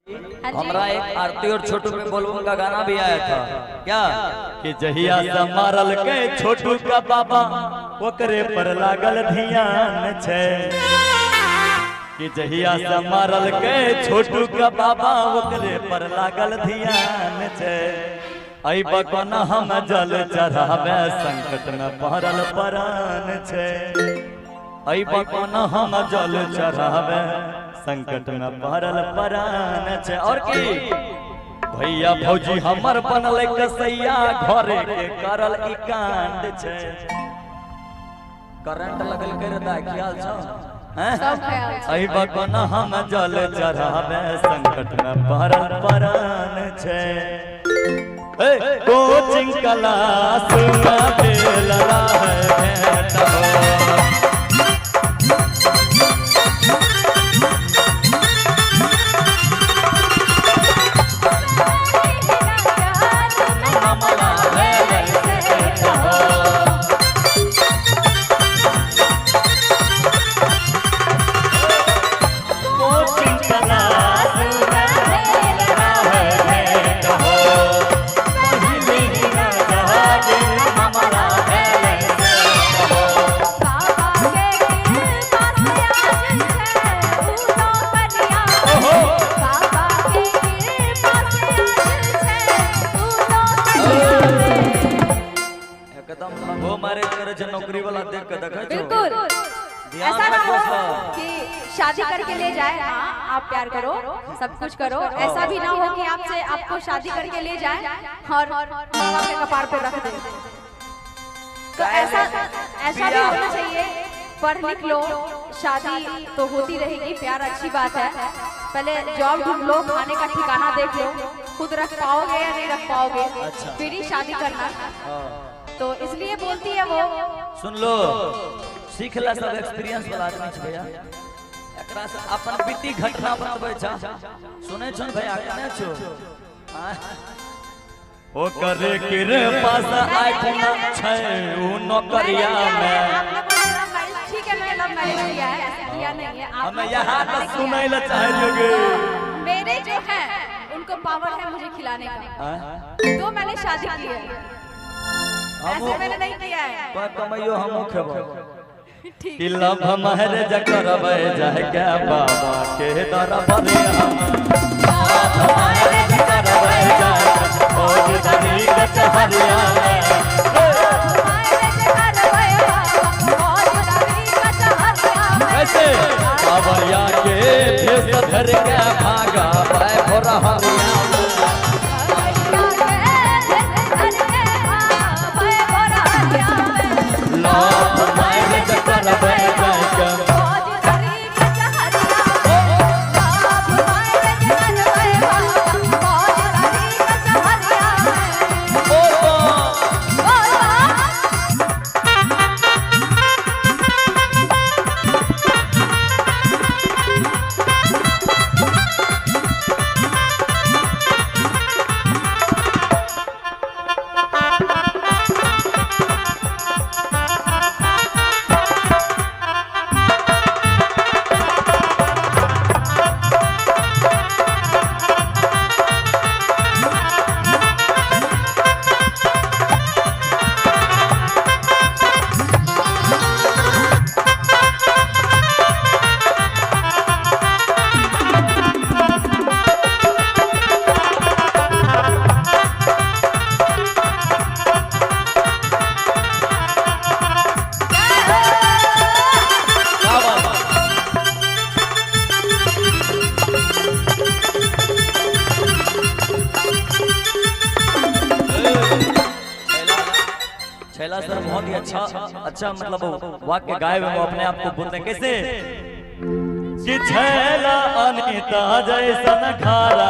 हमरा एक आरती और छोटू में बोलबम का गाना भी आया था क्या कि जहिया से मारल के छोटू का बाबा ओकरे पर लागल ध्यान छे। कि जहिया से मारल के छोटू का बाबा ओकरे पर लागल ध्यान छे। आई बकन हम जल चढ़ावे संकट में पड़ल परान छे। आई बकन हम जल चढ़ावे संकट में पड़ल परान छे। और की भैया भौजी हमर बनल कसैया घरे के करल ई कांड छे। करंट लगल कर दा ख्याल छ आई बकन हम जल चढ़ावे संकट में पड़ल परान छे। कोचिंग क्लास में फेल रहे नौकरी वाला देख के देखा बिल्कुल ऐसा ना हो कि शादी करके ले जाए। हाँ आप प्यार करो सब कुछ करो, ऐसा भी ना हो कि आपसे आपको शादी करके ले जाए और आपके कपार पे रख दे। तो ऐसा भी होना चाहिए। पढ़ लिख लो, शादी तो होती रहेगी, प्यार अच्छी बात है। पहले जॉब ढूंढ लो, खाने का ठिकाना देख लो, खुद रख पाओगे या नहीं रख पाओगे, फिर ही शादी करना। तो इसलिए बोलती है वो। सुन लो, सीखला सब एक्सपीरियंस वाला आदमी छ भैया। एकरा से अपन बीती घटना बताबै छ। सुनै छन भैया कने छो ओ करे के पास आइखन छै उ नौकरिया में। ठीक है मैं लव मैरिज किया है, ऐसे किया नहीं है। हम यहां तक सुनै ल चाहे लोगे। मेरे जो है उनको पावर है मुझे खिलाने का, तो मैंने शादी की है। ऐसे मैंने नहीं किया है। पर कमाइयो हम खेबो। कि लव मैरिज करबै जाय के बाबा के दरबार हम। लव मैरिज करबै जाय ओ दरी के चहरिया में। कैसे बाबरिया के भेष धर के भागा पाए भोरा हरिया। छैला सर बहुत ही अच्छा मतलब वाक्य गाए हुए वो अपने आप को बोलते हैं कैसे कि छैला अनिता जैसन खारा